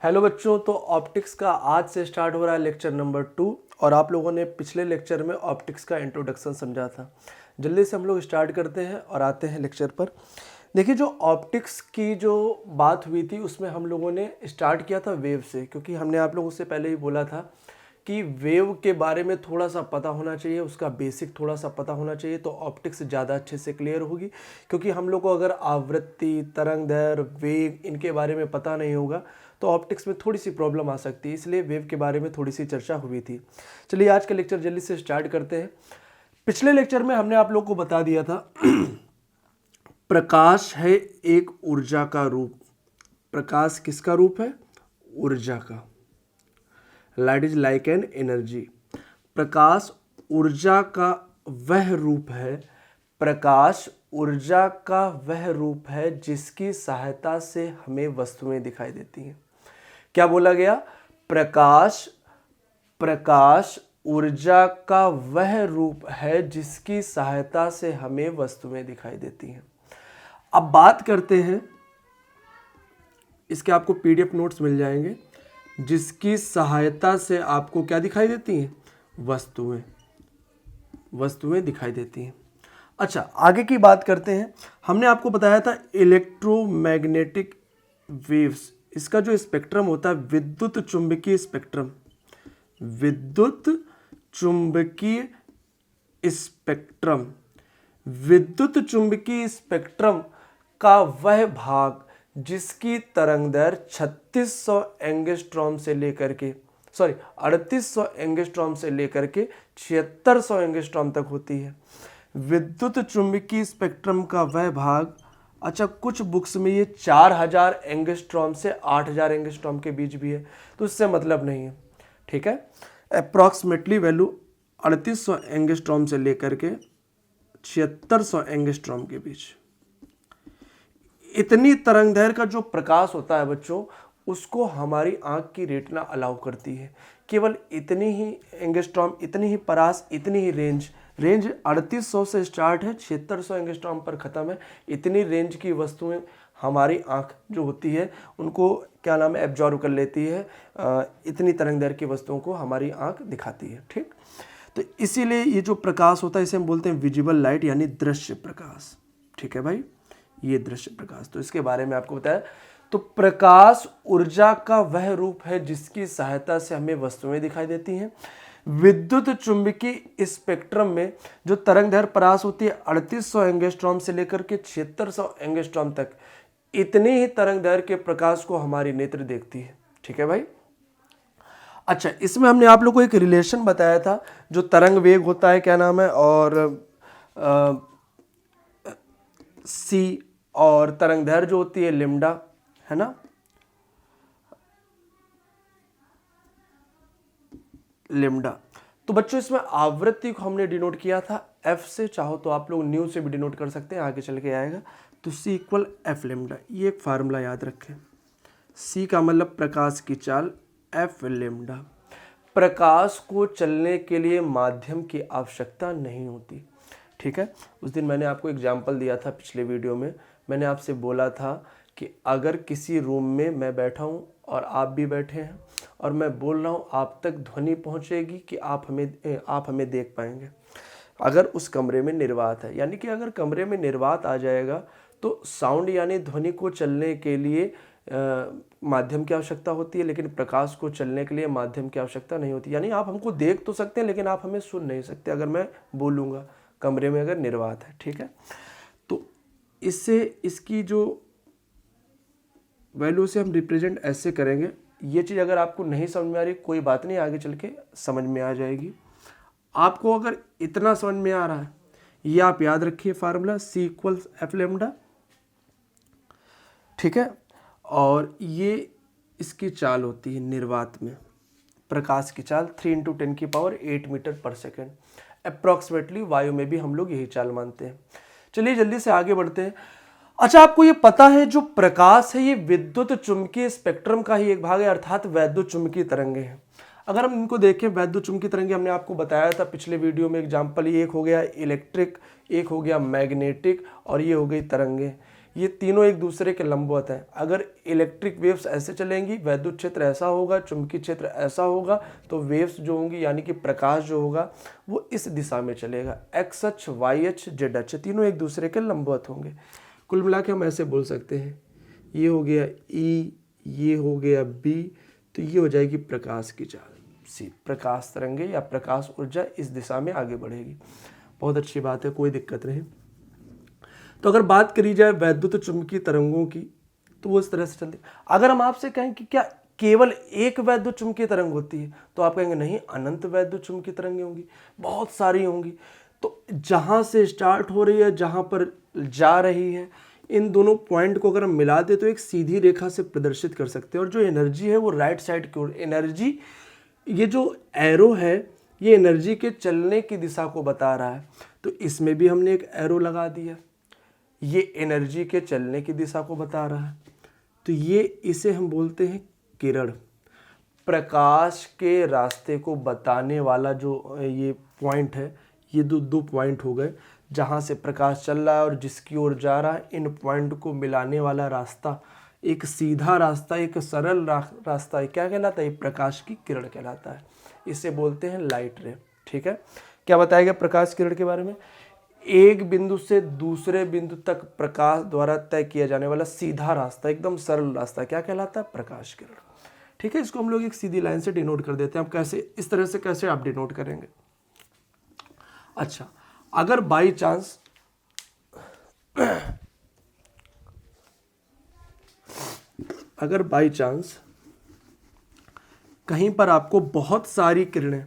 Hello बच्चों, तो optics का आज से स्टार्ट हो रहा है लेक्चर नंबर 2। और आप लोगों ने पिछले लेक्चर में ऑप्टिक्स का इंट्रोडक्शन समझा था। जल्दी से हम लोग स्टार्ट करते हैं और आते हैं लेक्चर पर। देखिए, जो ऑप्टिक्स की जो बात हुई थी उसमें हम लोगों ने स्टार्ट किया था वेव से, क्योंकि हमने आप लोगों से पहले ही बोला था कि वेव के बारे में थोड़ा सा पता होना चाहिए, उसका बेसिक थोड़ा सा पता होना चाहिए, तो ऑप्टिक्स ज़्यादा अच्छे से क्लियर होगी। क्योंकि हम लोग को अगर आवृत्ति, तरंगदैर्घ्य, वेग इनके बारे में पता नहीं होगा तो ऑप्टिक्स में थोड़ी सी प्रॉब्लम आ सकती है, इसलिए वेव के बारे में थोड़ी सी चर्चा हुई थी। चलिए आज का लेक्चर जल्दी से स्टार्ट करते हैं। पिछले लेक्चर में हमने आप लोग को बता दिया था प्रकाश है एक ऊर्जा का रूप। प्रकाश किसका रूप है? ऊर्जा का। Light is like an energy. प्रकाश ऊर्जा का वह रूप है, प्रकाश ऊर्जा का वह रूप है जिसकी सहायता से हमें वस्तुएं दिखाई देती हैं। क्या बोला गया? प्रकाश ऊर्जा का वह रूप है जिसकी सहायता से हमें वस्तुएं दिखाई देती हैं। अब बात करते हैं, इसके आपको पीडीएफ नोट्स मिल जाएंगे। जिसकी सहायता से आपको क्या दिखाई देती हैं? वस्तुएं दिखाई देती हैं। अच्छा, आगे की बात करते हैं। हमने आपको बताया था इलेक्ट्रोमैग्नेटिक वेव्स, इसका जो स्पेक्ट्रम होता है विद्युत चुंबकीय स्पेक्ट्रम, विद्युत चुंबकीय स्पेक्ट्रम, विद्युत चुंबकीय स्पेक्ट्रम का वह भाग जिसकी तरंगदैर्घ्य 3600 एंगस्ट्रॉम से लेकर के 3800 एंगस्ट्रॉम से लेकर के 7600 एंगस्ट्रॉम तक होती है। विद्युत चुंबकीय स्पेक्ट्रम का वह भाग, अच्छा कुछ बुक्स में ये 4000 एंगस्ट्रॉम से 8000 एंगस्ट्रॉम के बीच भी है, तो इससे मतलब नहीं है। ठीक है, अप्रॉक्सीमेटली वैल्यू 3800 एंगस्ट्रॉम से लेकर के 7600 एंगस्ट्रॉम के बीच। इतनी तरंगदैर्घ्य का जो प्रकाश होता है बच्चों, उसको हमारी आंख की रेटिना अलाउ करती है। केवल इतनी ही एंगस्ट्रॉम, इतनी ही परास, इतनी ही रेंज 3800 से स्टार्ट है, 7600 एंगस्ट्रॉम पर ख़त्म है। इतनी रेंज की वस्तुएं हमारी आंख जो होती है उनको क्या नाम है, एब्जॉर्व कर लेती है। इतनी तरंगदैर्घ्य की वस्तुओं को हमारी आंख दिखाती है। ठीक, तो इसीलिए ये जो प्रकाश होता है इसे हम बोलते हैं विजिबल लाइट, यानी दृश्य प्रकाश। ठीक है भाई, ये दृश्य प्रकाश, तो इसके बारे में आपको बताया। तो प्रकाश ऊर्जा का वह रूप है जिसकी सहायता से हमें वस्तुएं दिखाई देती हैं। विद्युत चुंबकीय स्पेक्ट्रम में जो तरंगदैर्घ्य परास होती है 3800 एंगस्ट्रॉम से लेकर के 7600 एंगस्ट्रॉम तक, इतने ही तरंगदैर्घ्य के प्रकाश को हमारी नेत्र देखती है। ठीक है भाई। अच्छा, इसमें हमने आप लोग को एक रिलेशन बताया था, जो तरंग वेग होता है क्या नाम है, और सी, और तरंगदैर्घ्य जो होती है लिम्डा, है ना, लिम्डा। तो बच्चों इसमें आवृत्ति को हमने डिनोट किया था एफ से, चाहो तो आप लोग न्यू से भी डिनोट कर सकते हैं, आगे चल के आएगा। तो सी इक्वल एफ लिम्डा, ये एक फार्मूला याद रखें। सी का मतलब प्रकाश की चाल, एफ लिम्डा। प्रकाश को चलने के लिए माध्यम की आवश्यकता नहीं होती। ठीक है, उस दिन मैंने आपको एग्जाम्पल दिया था पिछले वीडियो में। मैंने आपसे बोला था कि अगर किसी रूम में मैं बैठा हूँ और आप भी बैठे हैं और मैं बोल रहा हूँ, आप तक ध्वनि पहुँचेगी कि आप हमें देख पाएंगे अगर उस कमरे में निर्वात है। यानी कि अगर कमरे में निर्वात आ जाएगा तो साउंड यानी ध्वनि को चलने के लिए माध्यम की आवश्यकता होती है, लेकिन प्रकाश को चलने के लिए माध्यम की आवश्यकता नहीं होती। यानी आप हमको देख तो सकते हैं लेकिन आप हमें सुन नहीं सकते अगर मैं बोलूँगा कमरे में अगर निर्वात है। ठीक है, तो इससे इसकी जो वैल्यू से हम रिप्रेजेंट ऐसे करेंगे। ये चीज़ अगर आपको नहीं समझ में आ रही कोई बात नहीं, आगे चल के समझ में आ जाएगी। आपको अगर इतना समझ में आ रहा है, ये आप याद रखिए फार्मूला, सी इक्वल्स एफ लेमडा। ठीक है, और ये इसकी चाल होती है निर्वात में, प्रकाश की चाल 3 × 10⁸ मीटर पर सेकेंड। अप्रॉक्सीमेटली वायु में भी हम लोग यही चाल मानते हैं। चलिए जल्दी से आगे बढ़ते हैं। अच्छा, आपको ये पता है जो प्रकाश है ये विद्युत चुंबकीय स्पेक्ट्रम का ही एक भाग है, अर्थात वैद्युत चुंबकीय तरंगे हैं। अगर हम इनको देखें, वैद्युत चुंबकीय तरंगे हमने आपको बताया था पिछले वीडियो में एग्जाम्पल, ये एक हो गया इलेक्ट्रिक, एक हो गया मैग्नेटिक, और ये हो गई तरंगे। ये तीनों एक दूसरे के लंबवत हैं। अगर इलेक्ट्रिक वेव्स ऐसे चलेंगी, वैद्युत क्षेत्र ऐसा होगा, चुंबकीय क्षेत्र ऐसा होगा, तो वेव्स जो होंगी यानी कि प्रकाश जो होगा वो इस दिशा में चलेगा। एक्स अक्ष, वाई अक्ष, जेड अक्ष तीनों एक दूसरे के लंबवत होंगे। कुल मिला के हम ऐसे बोल सकते हैं, ये हो गया ई, ये हो गया बी, तो ये हो जाएगी प्रकाश की चाल सी। प्रकाश तरंगे या प्रकाश ऊर्जा इस दिशा में आगे बढ़ेगी। बहुत अच्छी बात है, कोई दिक्कत नहीं। तो अगर बात करी जाए वैद्युत चुंबकीय तरंगों की, तो वो इस तरह से चलती है। अगर हम आपसे कहें कि क्या केवल एक वैद्युत चुंबकीय तरंग होती है, तो आप कहेंगे नहीं, अनंत वैद्युत चुंबकीय तरंगें होंगी, बहुत सारी होंगी। तो जहां से स्टार्ट हो रही है, जहां पर जा रही है, इन दोनों पॉइंट को अगर हम मिला दे तो एक सीधी रेखा से प्रदर्शित कर सकते हैं। और जो एनर्जी है वो राइट साइड की ओर एनर्जी, ये जो एरो है ये एनर्जी के चलने की दिशा को बता रहा है। तो इसमें भी हमने एक एरो लगा दिया, ये एनर्जी के चलने की दिशा को बता रहा है। तो ये इसे हम बोलते हैं किरण। प्रकाश के रास्ते को बताने वाला जो ये पॉइंट है, ये दो पॉइंट हो गए जहाँ से प्रकाश चल रहा है और जिसकी ओर जा रहा है। इन पॉइंट को मिलाने वाला रास्ता, एक सीधा रास्ता, एक सरल रास्ता है, क्या कहलाता है? प्रकाश की किरण कहलाता है। इसे बोलते हैं लाइट रे। ठीक है, क्या बताया गया प्रकाश किरण के बारे में? एक बिंदु से दूसरे बिंदु तक प्रकाश द्वारा तय किया जाने वाला सीधा रास्ता, एकदम सरल रास्ता क्या कहलाता है? प्रकाश किरण। ठीक है, इसको हम लोग एक सीधी लाइन से डिनोट कर देते हैं। आप कैसे, इस तरह से कैसे आप डिनोट करेंगे? अच्छा, अगर बाई चांस कहीं पर आपको बहुत सारी किरणें,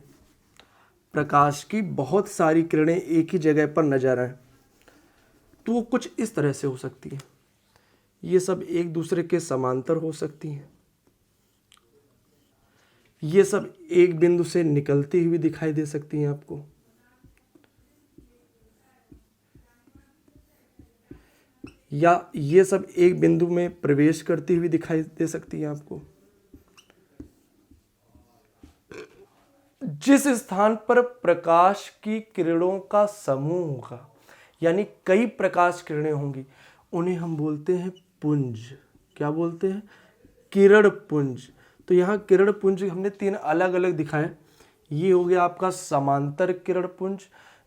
प्रकाश की बहुत सारी किरणें एक ही जगह पर नजर आए, तो वो कुछ इस तरह से हो सकती है। ये सब एक दूसरे के समांतर हो सकती हैं, ये सब एक बिंदु से निकलती हुई दिखाई दे सकती हैं आपको, या ये सब एक बिंदु में प्रवेश करती हुई दिखाई दे सकती है आपको। जिस स्थान पर प्रकाश की किरणों का समूह होगा, यानी कई प्रकाश किरणें होंगी, उन्हें हम बोलते हैं पुंज। क्या बोलते हैं? किरण पुंज। तो यहाँ किरण पुंज हमने तीन अलग अलग दिखाए। ये हो गया आपका समांतर किरण पुंज,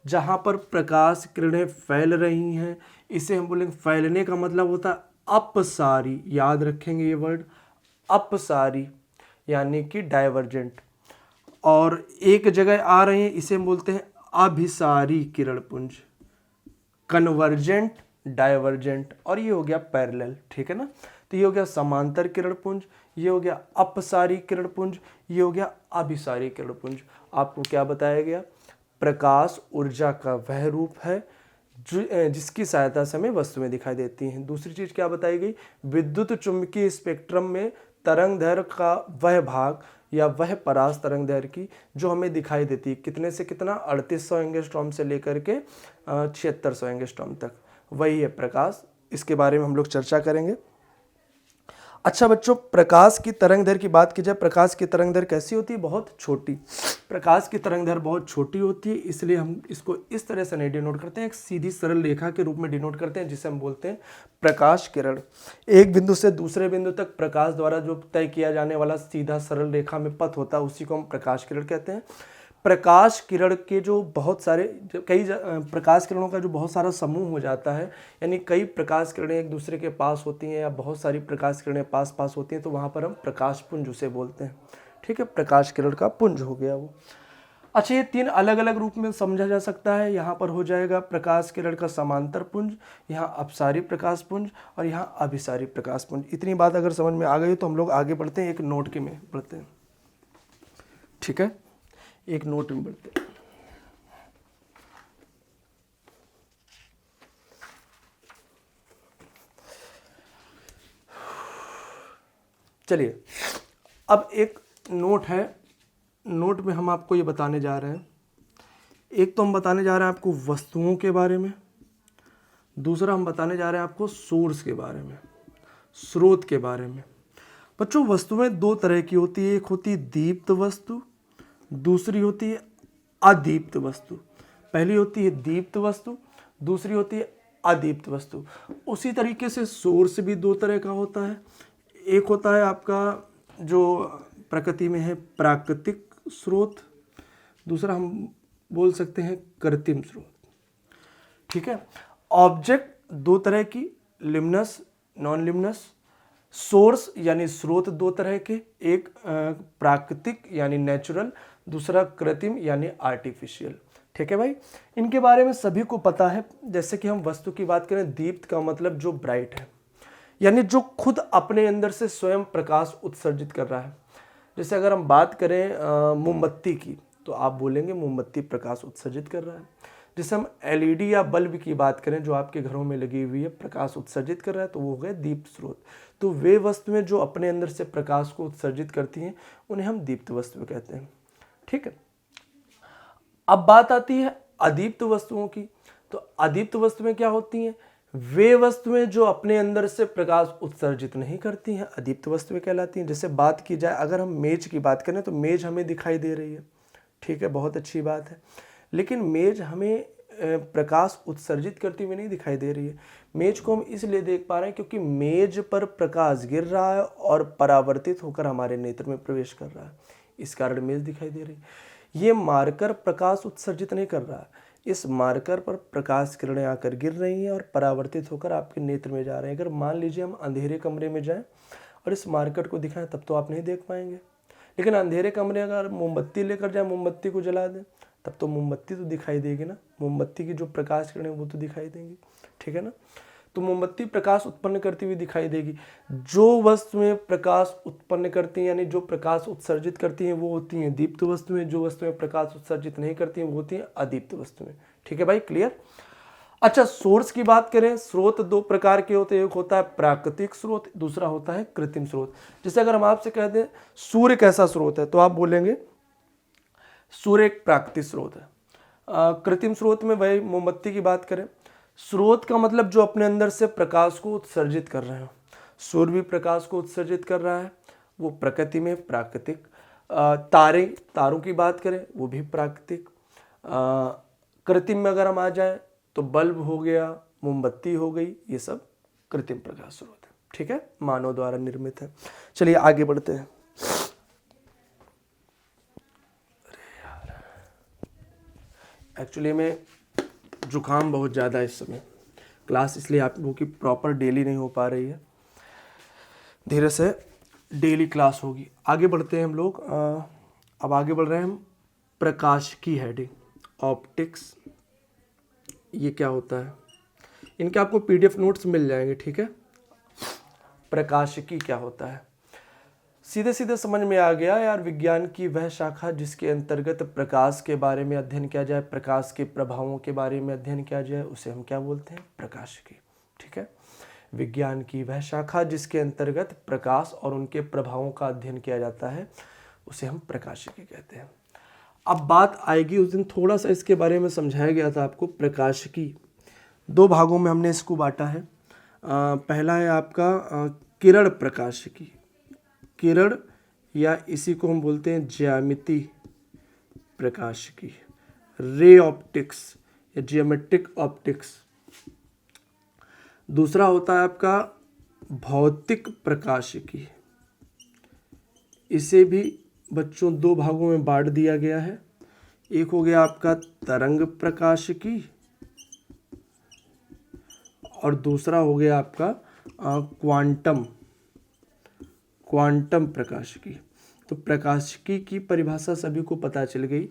जहाँ पर प्रकाश किरणें फैल रही हैं, इसे हम बोलेंगे, फैलने का मतलब होता है अपसारी। याद रखेंगे ये वर्ड, अपसारी यानी कि डाइवर्जेंट। और एक जगह आ रहे हैं, इसे हम बोलते हैं अभिसारी किरण पुंज। कन्वर्जेंट, डाइवर्जेंट, और ये हो गया पैरेलल। ठीक है ना? तो ये हो गया समांतर किरण पुंज, ये हो गया अपसारी किरण पुंज, ये हो गया अभिसारी किरण पुंज। आपको क्या बताया गया? प्रकाश ऊर्जा का वह रूप है जिसकी सहायता से हमें वस्तुएं दिखाई देती हैं। दूसरी चीज क्या बताई गई? विद्युत चुंबकीय स्पेक्ट्रम में तरंग दैर्घ्य का वह भाग या वह परास तरंग दैर्घ्य की जो हमें दिखाई देती है, कितने से कितना? 3800 एंगस्ट्रॉम से लेकर के 7600 एंगस्ट्रॉम तक, वही है प्रकाश। इसके बारे में हम लोग चर्चा करेंगे। अच्छा बच्चों, प्रकाश की तरंग दैर्घ्य की बात की जाए, प्रकाश की तरंग दैर्घ्य कैसी होती है? बहुत छोटी। प्रकाश की तरंग दैर्घ्य बहुत छोटी होती है, इसलिए हम इसको इस तरह से नहीं डिनोट करते हैं, एक सीधी सरल रेखा के रूप में डिनोट करते हैं, जिसे हम बोलते हैं प्रकाश किरण। एक बिंदु से दूसरे बिंदु तक प्रकाश द्वारा जो तय किया जाने वाला सीधा सरल रेखा में पथ होता है, उसी को हम प्रकाश किरण कहते हैं। प्रकाश किरण के जो बहुत सारे, प्रकाश किरणों का जो बहुत सारा समूह हो जाता है, यानी कई प्रकाश किरणें एक दूसरे के पास होती हैं या बहुत सारी प्रकाश किरणें पास पास होती हैं, तो वहाँ पर हम प्रकाश पुंज उसे बोलते हैं। ठीक है, प्रकाश किरण का पुंज हो गया वो। अच्छा, ये तीन अलग अलग रूप में समझा जा सकता है। यहाँ पर हो जाएगा प्रकाश किरण का समांतर पुंज, यहाँ अपसारी प्रकाश पुंज, और यहाँ अभिसारी प्रकाश पुंज। इतनी बात अगर समझ में आ गई तो हम लोग आगे बढ़ते हैं, एक नोट के में बढ़ते हैं। ठीक है, एक नोट में बढ़ते हैं। चलिए, अब एक नोट है, नोट में हम आपको ये बताने जा रहे हैं। एक तो हम बताने जा रहे हैं आपको वस्तुओं के बारे में, दूसरा हम बताने जा रहे हैं आपको सोर्स के बारे में, स्रोत के बारे में। बच्चों, वस्तुएं दो तरह की होती है, एक होती है दीप्त वस्तु, दूसरी होती है अदीप्त वस्तु। पहली होती है दीप्त वस्तु, दूसरी होती है अदीप्त वस्तु। उसी तरीके से सोर्स भी दो तरह का होता है। एक होता है आपका जो प्रकृति में है प्राकृतिक स्रोत, दूसरा हम बोल सकते हैं कृत्रिम स्रोत। ठीक है। ऑब्जेक्ट दो तरह की, लिम्नस, नॉन लिम्नस। सोर्स यानी स्रोत दो तरह के, एक प्राकृतिक यानी नेचुरल, दूसरा कृत्रिम यानी आर्टिफिशियल। ठीक है भाई, इनके बारे में सभी को पता है। जैसे कि हम वस्तु की बात करें, दीप्त का मतलब जो ब्राइट है, यानी जो खुद अपने अंदर से स्वयं प्रकाश उत्सर्जित कर रहा है। जैसे अगर हम बात करें मोमबत्ती की, तो आप बोलेंगे मोमबत्ती प्रकाश उत्सर्जित कर रहा है। जैसे हम एलईडी या बल्ब की बात करें जो आपके घरों में लगी हुई है, प्रकाश उत्सर्जित कर रहा है, तो वो हो गए दीप्त स्रोत। तो वे वस्तुएं जो अपने अंदर से प्रकाश को उत्सर्जित करती हैं उन्हें हम दीप्त वस्तुएं कहते हैं। ठीक है। अब बात आती है अदीप्त वस्तुओं की। तो अदीप्त वस्तुएं क्या होती हैं? वे वस्तुएं जो अपने अंदर से प्रकाश उत्सर्जित नहीं करती हैं, अदीप्त वस्तुएं कहलाती हैं। जैसे बात की जाए, अगर हम मेज की बात करें तो मेज हमें दिखाई दे रही है, ठीक है, बहुत अच्छी बात है, लेकिन मेज हमें प्रकाश उत्सर्जित करती हुई नहीं दिखाई दे रही है। मेज को हम इसलिए देख पा रहे हैं क्योंकि मेज पर प्रकाश गिर रहा है और परावर्तित होकर हमारे नेत्र में प्रवेश कर रहा है, इस कारण मेज दिखाई दे रही है। ये मार्कर प्रकाश उत्सर्जित नहीं कर रहा है, इस मार्कर पर प्रकाश किरणें आकर गिर रही हैं और परावर्तित होकर आपके नेत्र में जा रहे हैं। अगर मान लीजिए हम अंधेरे कमरे में जाएं और इस मार्कर को दिखाएं, तब तो आप नहीं देख पाएंगे। लेकिन अंधेरे कमरे अगर मोमबत्ती लेकर जाए, मोमबत्ती को जला दें, तब तो मोमबत्ती तो दिखाई देगी ना, मोमबत्ती की जो प्रकाश किरणें वो तो दिखाई देंगी। ठीक है ना। तो मोमबत्ती प्रकाश उत्पन्न करती हुई दिखाई देगी। जो वस्तुएं प्रकाश उत्पन्न करती हैं यानी जो प्रकाश उत्सर्जित करती हैं वो होती हैं दीप्त वस्तुएं, जो वस्तुएं प्रकाश उत्सर्जित नहीं करती हैं वो होती हैं अदीप्त वस्तुएं। ठीक है भाई, क्लियर। अच्छा, सोर्स की बात करें, स्रोत दो प्रकार के होते हैं, एक होता है प्राकृतिक स्रोत, दूसरा होता है कृत्रिम स्रोत। जैसे अगर हम आपसे कह दें सूर्य कैसा स्रोत है, तो आप बोलेंगे सूर्य एक प्राकृतिक स्रोत है। कृत्रिम स्रोत में वही मोमबत्ती की बात करें, स्रोत का मतलब जो अपने अंदर से प्रकाश को उत्सर्जित कर रहे हो। सूर्य भी प्रकाश को उत्सर्जित कर रहा है, वो प्रकृति में प्राकृतिक। तारों की बात करें, वो भी प्राकृतिक। कृत्रिम में अगर हम आ जाएं तो बल्ब हो गया, मोमबत्ती हो गई, ये सब कृत्रिम प्रकाश स्रोत है। ठीक है, मानव द्वारा निर्मित है। चलिए आगे बढ़ते हैं। एक्चुअली में जुकाम बहुत ज़्यादा है इस समय, क्लास इसलिए आप लोगों की प्रॉपर डेली नहीं हो पा रही है, धीरे से डेली क्लास होगी। आगे बढ़ते हैं हम लोग। अब आगे बढ़ रहे हैं हम प्रकाश की हेडिंग, ऑप्टिक्स, ये क्या होता है, इनके आपको पीडीएफ नोट्स मिल जाएंगे। ठीक है। प्रकाशिकी क्या होता है, सीधे सीधे समझ में आ गया यार। विज्ञान की वह शाखा जिसके अंतर्गत प्रकाश के बारे में अध्ययन किया जाए, प्रकाश के प्रभावों के बारे में अध्ययन किया जाए, उसे हम क्या बोलते हैं? प्रकाशिकी। ठीक है। विज्ञान की वह शाखा जिसके अंतर्गत प्रकाश और उनके प्रभावों का अध्ययन किया जाता है, उसे हम प्रकाशिकी कहते हैं। अब बात आएगी, उस दिन थोड़ा सा इसके बारे में समझाया गया था आपको। प्रकाशिकी दो भागों में हमने इसको बांटा है। पहला है आपका किरण प्रकाशिकी, किरण या इसी को हम बोलते हैं ज्यामिति प्रकाशिकी, रे ऑप्टिक्स या जियोमेट्रिक ऑप्टिक्स। दूसरा होता है आपका भौतिक प्रकाशिकी, इसे भी बच्चों दो भागों में बांट दिया गया है। एक हो गया आपका तरंग प्रकाशिकी और दूसरा हो गया आपका क्वांटम प्रकाशिकी। तो प्रकाशिकी की परिभाषा सभी को पता चल गई,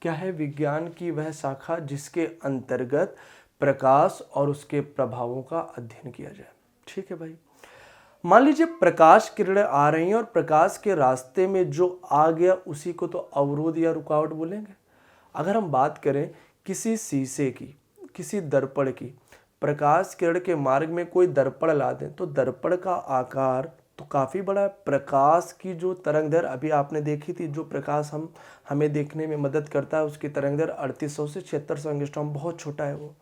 क्या है? विज्ञान की वह शाखा जिसके अंतर्गत प्रकाश और उसके प्रभावों का अध्ययन किया जाए। ठीक है भाई। मान लीजिए प्रकाश किरणें आ रही हैं और प्रकाश के रास्ते में जो आ गया उसी को तो अवरोध या रुकावट बोलेंगे। अगर हम बात करें किसी शीशे की, किसी दर्पण की, प्रकाश किरण के मार्ग में कोई दर्पण ला दें तो दर्पण का आकार तो काफ़ी बड़ा है। प्रकाश की जो तरंगदैर्घ्य अभी आपने देखी थी, जो प्रकाश हमें देखने में मदद करता है, उसकी तरंगदैर्घ्य 3800 से 7600 एंगस्ट्रॉम, बहुत छोटा है वो।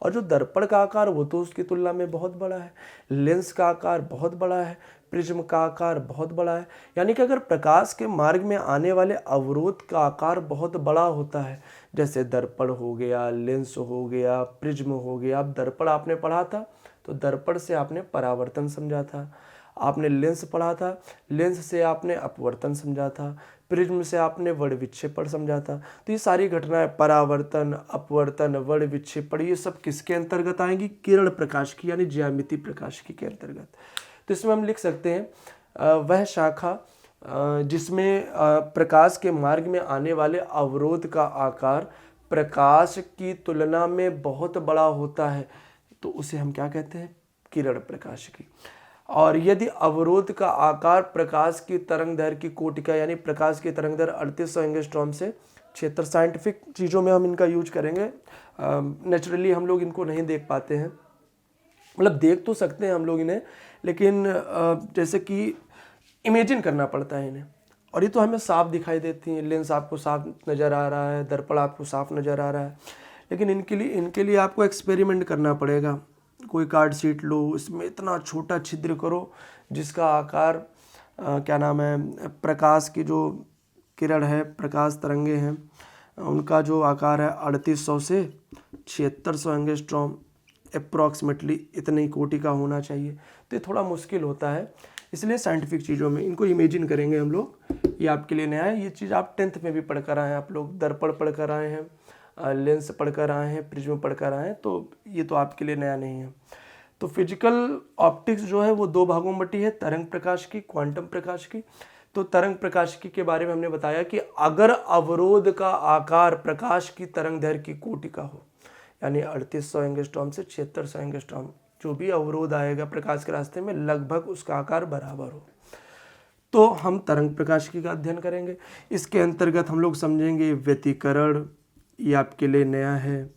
और जो दर्पण का आकार वो तो उसकी तुलना में बहुत बड़ा है। लेंस का आकार बहुत बड़ा है। प्रिज्म का आकार बहुत बड़ा है। यानी कि अगर प्रकाश के मार्ग में आने वाले अवरोध का आकार बहुत बड़ा होता है, जैसे दर्पण हो गया, लेंस हो गया, प्रिज्म हो गया। अब दर्पण आपने पढ़ा था तो दर्पण से आपने परावर्तन समझा था, आपने लेंस पढ़ा था, लेंस से आपने अपवर्तन समझा था, प्रिज्म से आपने वर्ण विक्षेपण समझा था। तो ये सारी घटनाएं परावर्तन, अपवर्तन, वर्ण विक्षेपण, ये सब किसके अंतर्गत आएंगी? किरण प्रकाश की यानी ज्यामिति प्रकाश की के अंतर्गत। तो इसमें हम लिख सकते हैं वह शाखा जिसमें प्रकाश के मार्ग में आने वाले अवरोध का आकार प्रकाश की तुलना में बहुत बड़ा होता है, तो उसे हम क्या कहते हैं? किरण प्रकाश की। और यदि अवरोध का आकार प्रकाश की तरंग दैर्घ्य की कोटि का, यानी प्रकाश की तरंग दैर्घ्य 3800 एंगस्ट्रॉम से 76, साइंटिफिक चीज़ों में हम इनका यूज करेंगे, नेचुरली हम लोग इनको नहीं देख पाते हैं, मतलब देख तो सकते हैं हम लोग इन्हें, लेकिन जैसे कि इमेजिन करना पड़ता है इन्हें। और ये तो हमें साफ दिखाई देती हैं, लेंस आपको साफ नज़र आ रहा है, दर्पण आपको साफ नज़र आ रहा है, लेकिन इनके लिए आपको एक्सपेरिमेंट करना पड़ेगा। कोई कार्ड शीट लो, इसमें इतना छोटा छिद्र करो जिसका आकार क्या नाम है, प्रकाश की जो किरण है, प्रकाश तरंगे हैं, उनका जो आकार है 3800 से 7600 एंगस्ट्रॉम, अप्रॉक्सीमेटली इतनी कोटि का होना चाहिए। तो ये थोड़ा मुश्किल होता है, इसलिए साइंटिफिक चीज़ों में इनको इमेजिन करेंगे हम लोग। ये आपके लिए नया है, ये चीज़ आप 10th में भी पढ़ कर आए हैं, आप लोग दर्पण पढ़ कर आए हैं, लेंस पढ़कर आए हैं, प्रिज्म पढ़कर आए हैं, तो ये तो आपके लिए नया नहीं है। तो फिजिकल ऑप्टिक्स जो है वो दो भागों में बटी है, तरंग प्रकाश की, क्वांटम प्रकाश की। तो तरंग प्रकाशिकी के बारे में हमने बताया कि अगर अवरोध का आकार प्रकाश की तरंग दैर्घ्य की कोटि का हो, यानी 3800 एंगस्ट्रॉम से 7600 एंगस्ट्रॉम, जो भी अवरोध आएगा प्रकाश के रास्ते में लगभग उसका आकार बराबर हो, तो हम तरंग प्रकाशिकी का अध्ययन करेंगे। इसके अंतर्गत हम लोग समझेंगे व्यतिकरण, ये आपके लिए नया है,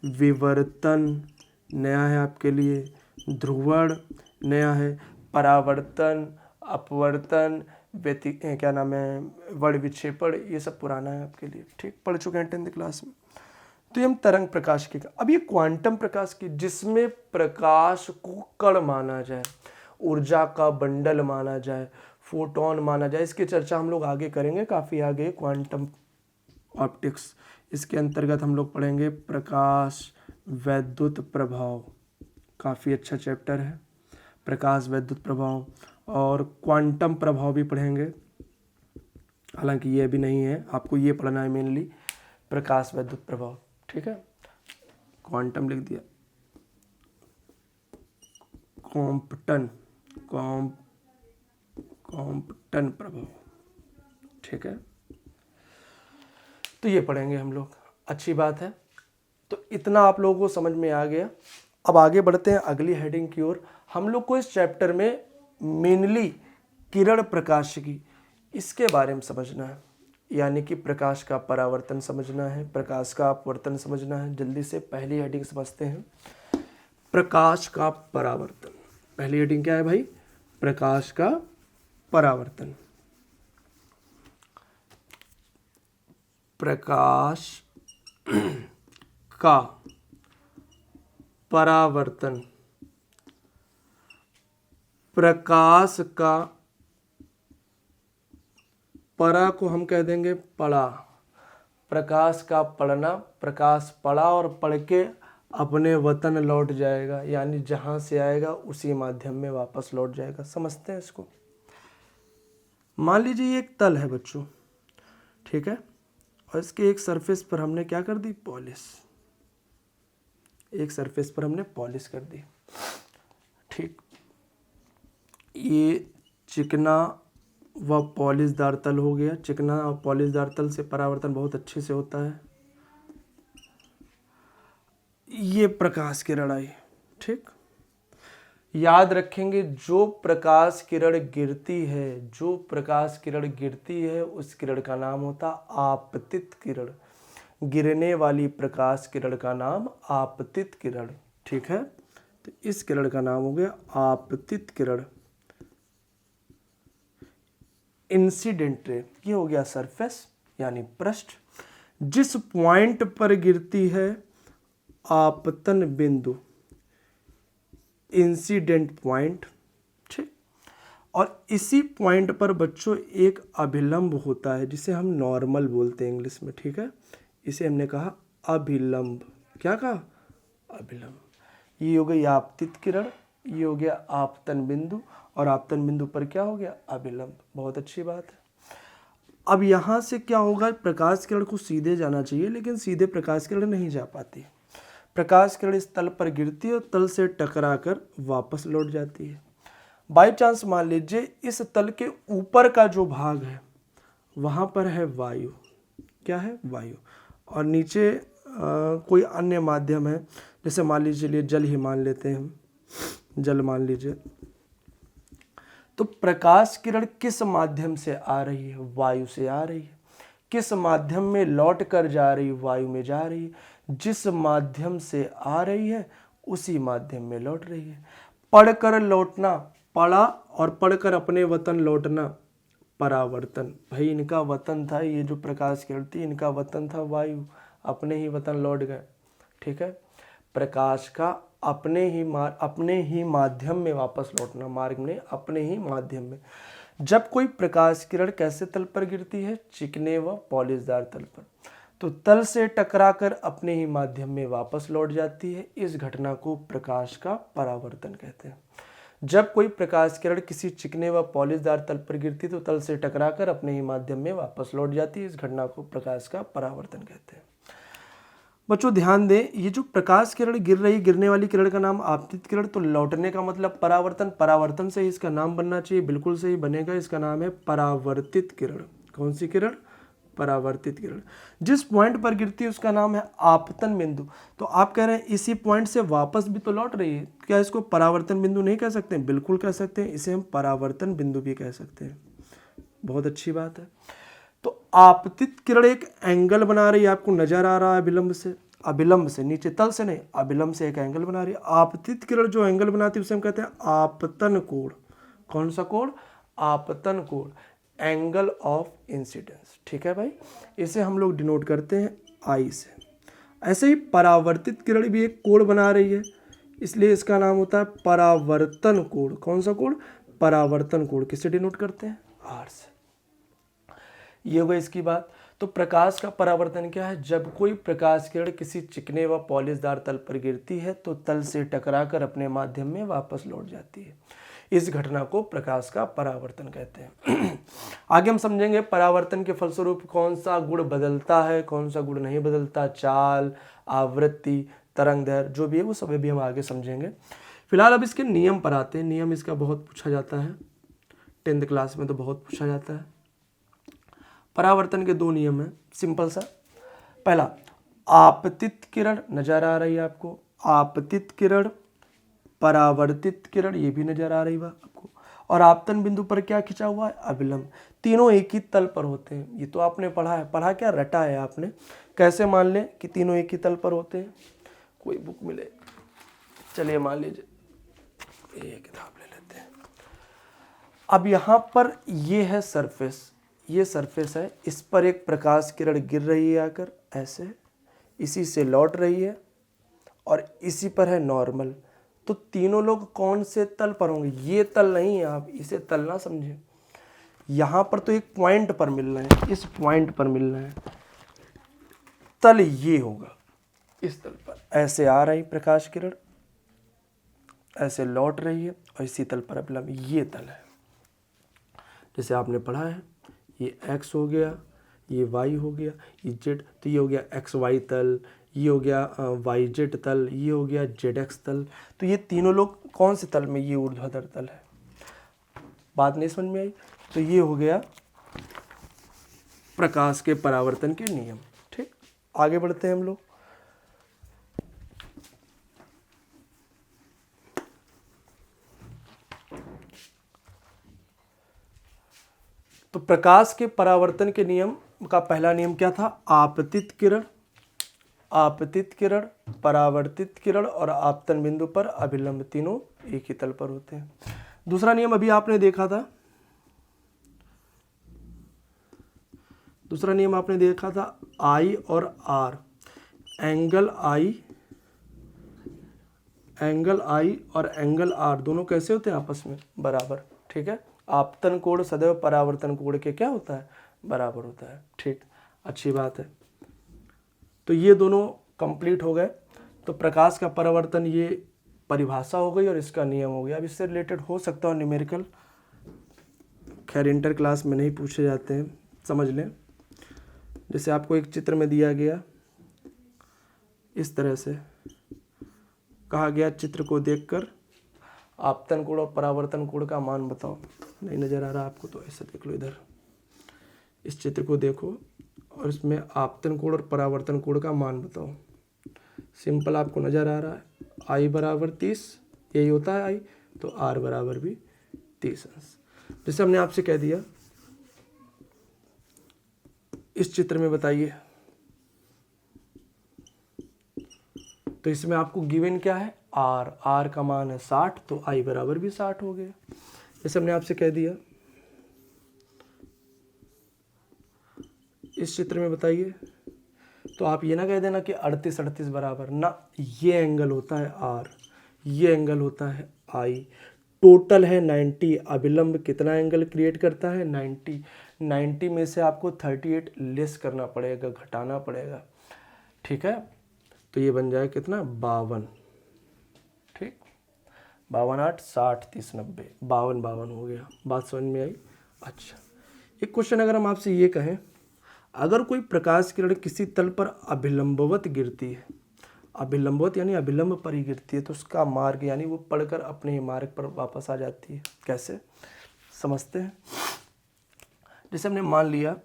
विवर्तन नया है आपके लिए, ध्रुवण नया है, परावर्तन, अपवर्तन, क्या नाम है, वर्ण विक्षेपण, ये सब पुराना है आपके लिए, ठीक, पढ़ चुके हैं 10th क्लास में। तो ये हम तरंग प्रकाशिकी का। अब ये क्वांटम प्रकाश की, जिसमें प्रकाश को कण माना जाए, ऊर्जा का बंडल माना जाए, फोटोन माना जाए, इसकी चर्चा हम लोग आगे करेंगे, काफ़ी आगे, क्वांटम ऑप्टिक्स। इसके अंतर्गत हम लोग पढ़ेंगे प्रकाश वैद्युत प्रभाव, काफ़ी अच्छा चैप्टर है, प्रकाश वैद्युत प्रभाव, और क्वांटम प्रभाव भी पढ़ेंगे, हालांकि ये भी नहीं है, आपको ये पढ़ना है मेनली, प्रकाश वैद्युत प्रभाव, ठीक है, क्वांटम लिख दिया, कॉम्पटन प्रभाव, ठीक है, तो ये पढ़ेंगे हम लोग, अच्छी बात है। तो इतना आप लोगों को समझ में आ गया। अब आगे बढ़ते हैं अगली हेडिंग की ओर। हम लोग को इस चैप्टर में मेनली किरण प्रकाशिकी, इसके बारे में समझना है, यानी कि प्रकाश का परावर्तन समझना है, प्रकाश का अपवर्तन समझना है। जल्दी से पहली हेडिंग समझते हैं, प्रकाश का परावर्तन। पहली हेडिंग क्या है भाई? प्रकाश का परावर्तन। प्रकाश का परावर्तन, प्रकाश का, परा को हम कह देंगे पड़ा, प्रकाश का पड़ना, प्रकाश पड़ा और पढ़ के अपने वतन लौट जाएगा, यानी जहाँ से आएगा उसी माध्यम में वापस लौट जाएगा। समझते हैं इसको? मान लीजिए ये एक तल है बच्चों, ठीक है, और इसके एक सरफेस पर हमने क्या कर दी? पॉलिश। एक सरफेस पर हमने पॉलिश कर दी, ठीक। ये चिकना व पॉलिशदार तल हो गया। चिकना और पॉलिशदार तल से परावर्तन बहुत अच्छे से होता है। ये प्रकाश किरण आई, ठीक। याद रखेंगे, जो प्रकाश किरण गिरती है, जो प्रकाश किरण गिरती है उस किरण का नाम होता आपतित किरण। गिरने वाली प्रकाश किरण का नाम आपतित किरण, ठीक है। तो इस किरण का नाम हो गया आपतित किरण। इंसिडेंट रे, ये हो गया सरफेस यानी पृष्ठ। जिस पॉइंट पर गिरती है आपतन बिंदु, इंसिडेंट पॉइंट, ठीक। और इसी पॉइंट पर बच्चों एक अभिलंब होता है जिसे हम नॉर्मल बोलते हैं इंग्लिश में, ठीक है। इसे हमने कहा अभिलंब। क्या कहा? अभिलंब। ये हो गई आपतित किरण, ये हो गया आपतन बिंदु, और आपतन बिंदु पर क्या हो गया? अभिलंब। बहुत अच्छी बात है। अब यहाँ से क्या होगा, प्रकाश किरण को सीधे जाना चाहिए, लेकिन सीधे प्रकाश किरण नहीं जा पाती। प्रकाश किरण इस तल पर गिरती है और तल से टकराकर वापस लौट जाती है। बाई चांस मान लीजिए इस तल के ऊपर का जो भाग है वहाँ पर है वायु। क्या है? वायु। और नीचे कोई अन्य माध्यम है, जैसे मान लीजिए जल ही मान लेते हैं हम, जल मान लीजिए। तो प्रकाश किरण किस माध्यम से आ रही है? वायु से आ रही है। किस माध्यम में लौट कर जा रही है? वायु में जा रही है। जिस माध्यम से आ रही है उसी माध्यम में लौट रही है। पढ़कर लौटना, पढ़ा और पढ़कर अपने वतन लौटना, परावर्तन। भाई इनका वतन था, ये जो प्रकाश किरण थी इनका वतन था वायु, अपने ही वतन लौट गए, ठीक है। प्रकाश का अपने ही माध्यम में वापस लौटना, मार्ग में अपने ही माध्यम में। जब कोई प्रकाश किरण कैसे तल पर गिरती है? चिकने व पॉलिशदार तल पर, तो तल से टकराकर अपने ही माध्यम में वापस लौट जाती है। इस घटना को प्रकाश का परावर्तन कहते हैं। जब कोई प्रकाश किरण किसी चिकने व पॉलिशदार तल पर गिरती है तो तल से टकराकर अपने ही माध्यम में वापस लौट जाती है। इस घटना को प्रकाश का परावर्तन कहते हैं। बच्चों ध्यान दें, ये जो प्रकाश किरण गिर रही, गिरने वाली किरण का नाम आपतित किरण, तो लौटने का मतलब परावर्तन, परावर्तन से ही इसका नाम बनना चाहिए, बिल्कुल सही बनेगा। इसका नाम है परावर्तित किरण। कौन सी किरण? परावर्तित किरण। जिस पॉइंट पर गिरती है उसका नाम है आपतन बिंदु। तो आप कह रहे हैं इसी पॉइंट से वापस भी तो लौट रही है, क्या इसको परावर्तन बिंदु नहीं कह सकते? बिल्कुल कह सकते हैं, इसे हम परावर्तन बिंदु भी कह सकते हैं। बहुत अच्छी बात है। तो आपतित किरण एक एंगल बना रही है, आपको नजर आ रहा है अभिलंब से नीचे, तल से नहीं, अभिलंब से एक एंगल बना रही है। आपतित किरण जो एंगल बनाती है उसे हम कहते हैं आपतन कोण। कौन सा कोण? आपतन कोण, एंगल ऑफ इंसिडेंस, ठीक है भाई। इसे हम लोग डिनोट करते हैं आई से। ऐसे ही परावर्तित किरण भी एक कोण बना रही है, इसलिए इसका नाम होता है परावर्तन कोण। कौन सा कोण? परावर्तन कोण। किससे डिनोट करते हैं? आर से। ये होगा इसकी बात। तो प्रकाश का परावर्तन क्या है? जब कोई प्रकाश किरण किसी चिकने व पॉलिशदार तल पर गिरती है तो तल से टकराकर अपने माध्यम में वापस लौट जाती है। इस घटना को प्रकाश का परावर्तन कहते हैं। आगे हम समझेंगे परावर्तन के फलस्वरूप कौन सा गुण बदलता है, कौन सा गुण नहीं बदलता, चाल, आवृत्ति, तरंग दैर्घ्य, जो भी है वो सभी भी हम आगे समझेंगे। फिलहाल अब इसके नियम पर आते हैं। नियम इसका बहुत पूछा जाता है, 10th क्लास में तो बहुत पूछा जाता है। परावर्तन के 2 नियम हैं, सिंपल सा। पहला, आपतित किरण नजर आ रही है आपको, आपतित किरण, परावर्तित किरण ये भी नजर आ रही है आपको, और आपतन बिंदु पर क्या खिंचा हुआ है? अभिलंब। तीनों एक ही तल पर होते हैं। ये तो आपने पढ़ा है, पढ़ा क्या? रटा है आपने। कैसे मान लें कि तीनों एक ही तल पर होते हैं? कोई बुक मिले, चलिए मान लीजिए ये किताब ले लेते हैं। अब यहाँ पर ये है सरफेस, ये सरफेस है, इस पर एक प्रकाश किरण गिर रही है आकर ऐसे, इसी से लौट रही है, और इसी पर है नॉर्मल। तो तीनों लोग कौन से तल पर होंगे? ये तल नहीं है, आप इसे तल ना समझे। यहाँ पर तो एक पॉइंट पर मिल रहे हैं, इस पॉइंट पर मिल रहे हैं, तल ये होगा, इस तल पर ऐसे आ रही प्रकाश किरण, ऐसे लौट रही है, और इसी तल पर अभिलंब, ये तल है। जैसे आपने पढ़ा है, ये x हो गया, ये y हो गया, ये z, तो ये हो गया xy तल, ये हो गया yz तल, ये हो गया zx तल। तो ये तीनों लोग कौन से तल में? ये ऊर्ध्वाधर तल है। बात नहीं समझ में आई? तो ये हो गया प्रकाश के परावर्तन के नियम। ठीक, आगे बढ़ते हैं हम लोग। तो प्रकाश के परावर्तन के नियम का पहला नियम क्या था? आपतित किरण, आपतित किरण, परावर्तित किरण और आपतन बिंदु पर अभिलंब तीनों एक ही तल पर होते हैं। दूसरा नियम अभी आपने देखा था, दूसरा नियम आपने देखा था I और R, एंगल I और एंगल R दोनों कैसे होते हैं? आपस में बराबर। ठीक है, आपतन कोण सदैव परावर्तन कोण के क्या होता है, बराबर होता है। ठीक, अच्छी बात है। तो ये दोनों कंप्लीट हो गए। तो प्रकाश का परावर्तन ये परिभाषा हो गई और इसका नियम हो गया। अब इससे रिलेटेड हो सकता हो न्यूमेरिकल, खैर इंटर क्लास में नहीं पूछे जाते हैं, समझ लें। जैसे आपको एक चित्र में दिया गया, इस तरह से कहा गया चित्र को देखकर आपतन कोण और परावर्तन कोण का मान बताओ। नहीं नज़र आ रहा आपको तो ऐसे देख लो, इधर इस चित्र को देखो और इसमें आपतन कोण और परावर्तन कोण का मान बताओ। सिंपल आपको नज़र आ रहा है, आई बराबर 30, यही होता है आई, तो आर बराबर भी 30 अंश। जैसे हमने आपसे कह दिया इस चित्र में बताइए, तो इसमें आपको गिवन क्या है, आर, आर का मान है 60, तो आई बराबर भी 60 हो गया। जैसे हमने आपसे कह दिया इस चित्र में बताइए, तो आप ये ना कह देना कि 38 बराबर ना, ये एंगल होता है आर, ये एंगल होता है आई, टोटल है 90, अभिलंब कितना एंगल क्रिएट करता है 90, 90 में से आपको 38 लेस करना पड़ेगा, घटाना पड़ेगा। ठीक है, तो ये बन जाए कितना 52। ठीक, 52 8 60 30 90, 52 हो गया। बात समझ में आई। अच्छा, एक क्वेश्चन अगर हम आपसे ये कहें, अगर कोई प्रकाश किरण किसी तल पर अभिलंबवत गिरती है, अभिलंबवत यानी अभिलंब पर ही गिरती है, तो उसका मार्ग यानी वो पढ़कर अपने ही मार्ग पर वापस आ जाती है, कैसे समझते हैं। जैसे हमने मान लिया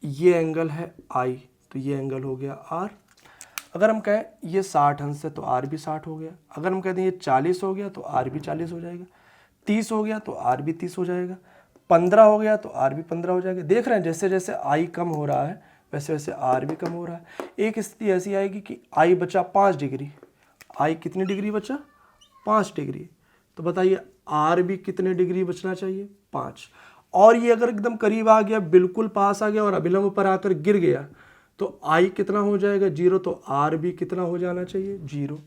ये एंगल है आई, तो ये एंगल हो गया आर। अगर हम कहें ये 60 अंश है तो आर भी 60 हो गया। अगर हम कहते हैं ये 40 हो गया तो आर भी 40 हो जाएगा। 30 हो गया तो आर भी 30 हो जाएगा। 15 हो गया तो आर भी 15 हो जाएगा। देख रहे हैं जैसे जैसे आई कम हो रहा है वैसे वैसे आर भी कम हो रहा है। एक स्थिति ऐसी आएगी कि आई बचा 5 डिग्री, आई कितनी डिग्री बचा 5 डिग्री, तो बताइए आर भी कितने डिग्री बचना चाहिए 5। और ये अगर एकदम करीब आ गया, बिल्कुल पास आ गया और अभिलंब पर आकर गिर गया तो आई कितना हो जाएगा 0, तो आर भी कितना हो जाना चाहिए 0।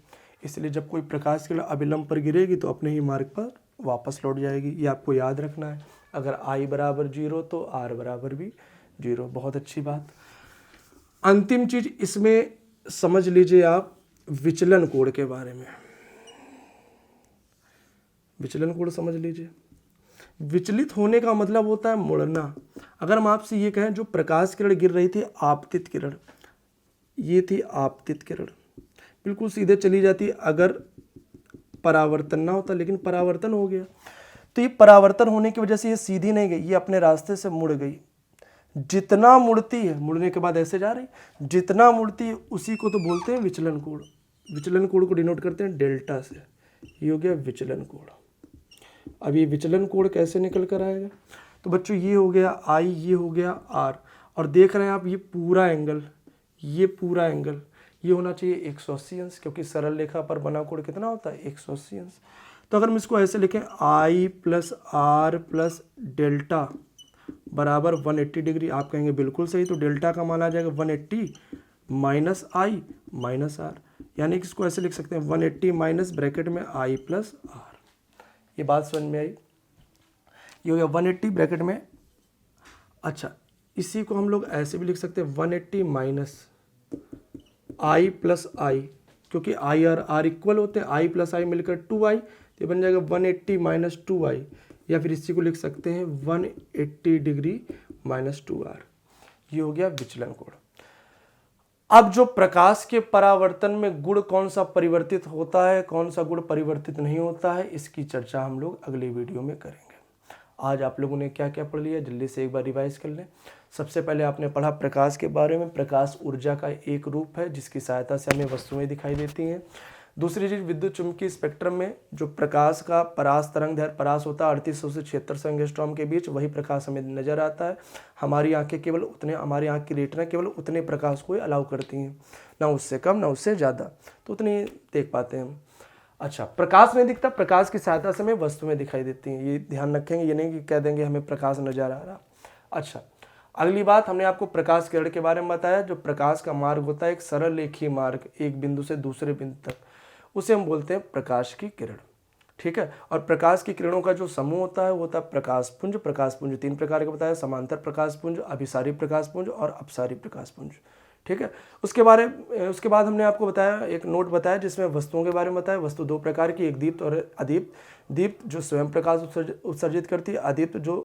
इसलिए जब कोई प्रकाश किरण अभिलंब पर गिरेगी तो अपने ही मार्ग पर वापस लौट जाएगी, ये आपको याद रखना है। अगर आई बराबर 0 तो आर बराबर भी 0। बहुत अच्छी बात। अंतिम चीज इसमें समझ लीजिए आप विचलन कोण के बारे में। विचलन कोण समझ लीजिए। विचलित होने का मतलब होता है मुड़ना। अगर हम आपसे ये कहें जो प्रकाश किरण गिर रही थी आपतित किरण, ये थी आपतित किरण, बिल्कुल सीधे चली जाती अगर परावर्तन ना होता, लेकिन परावर्तन हो गया। तो ये परावर्तन होने की वजह से ये सीधी नहीं गई, ये अपने रास्ते से मुड़ गई। जितना मुड़ती है, मुड़ने के बाद ऐसे जा रही, जितना मुड़ती है उसी को तो बोलते हैं विचलन कोण। विचलन कोण को डिनोट करते हैं डेल्टा से। ये हो गया विचलन कोण। अब ये विचलन कोण कैसे निकल कर आएगा, तो बच्चों ये हो गया आई, ये हो गया आर, और देख रहे हैं आप ये पूरा एंगल, ये पूरा एंगल ये होना चाहिए 180 अंश, क्योंकि सरल रेखा पर बना कोण कितना होता है 180 अंश। तो अगर हम इसको ऐसे लिखें आई प्लस आर प्लस डेल्टा बराबर 180 डिग्री, आप कहेंगे बिल्कुल सही, तो डेल्टा का मान आ जाएगा 180 माइनस आई माइनस आर, यानी कि इसको ऐसे लिख सकते हैं 180 माइनस ब्रैकेट में आई प्लस आर। ये बात समझ में आई। ये हो गया 180 ब्रैकेट में। अच्छा, इसी को हम लोग ऐसे भी लिख सकते हैं 180 माइनस आई प्लस आई, क्योंकि आई और आर इक्वल होते हैं, आई प्लस आई मिलकर 2i, तो ये बन जाएगा 180 माइनस 2i, या फिर इसी को लिख सकते हैं 180 डिग्री माइनस 2r। ये हो गया विचलन कोण। अब जो प्रकाश के परावर्तन में गुण कौन सा परिवर्तित होता है, कौन सा गुण परिवर्तित नहीं होता है, इसकी चर्चा हम लोग अगली वीडियो में करेंगे। आज आप लोगों ने क्या क्या पढ़ लिया जल्दी से एक बार रिवाइज कर लें। सबसे पहले आपने पढ़ा प्रकाश के बारे में। प्रकाश ऊर्जा का एक रूप है जिसकी सहायता से हमें वस्तुएं दिखाई देती हैं। दूसरी चीज, विद्युत चुंबकीय स्पेक्ट्रम में जो प्रकाश का परास तरंग दैर्घ्य परास होता है 3800 से 7600 एंगस्ट्रॉम के बीच, वही प्रकाश हमें नजर आता है। हमारी आंखें केवल उतने, हमारी आंख की रेटिना केवल उतने प्रकाश को अलाउ करती हैं, ना उससे कम ना उससे ज़्यादा, तो उतनी देख पाते हैं हम। अच्छा, प्रकाश नहीं दिखता, प्रकाश की सहायता से हमें वस्तुएं दिखाई देती हैं, ये ध्यान रखेंगे। ये नहीं कि कह देंगे हमें प्रकाश नजर आ रहा। अच्छा, अगली बात, हमने आपको प्रकाश किरण के बारे में बताया। जो प्रकाश का मार्ग होता है एक सरल रेखीय मार्ग, एक बिंदु से दूसरे बिंदु तक, उसे हम बोलते हैं प्रकाश की किरण। ठीक है। और प्रकाश की किरणों का जो समूह होता है वो होता है प्रकाश पुंज। प्रकाश पुंज 3 प्रकार के बताया, समांतर प्रकाश पुंज, अभिसारी प्रकाश पुंज और अपसारी प्रकाश पुंज, ठीक है। उसके बाद हमने आपको बताया, एक नोट बताया जिसमें वस्तुओं के बारे में बताया। वस्तु 2 प्रकार की, एक दीप्त और अदीप्त। दीप्त जो स्वयं प्रकाश उत्सर्जित करती है, अदीप्त जो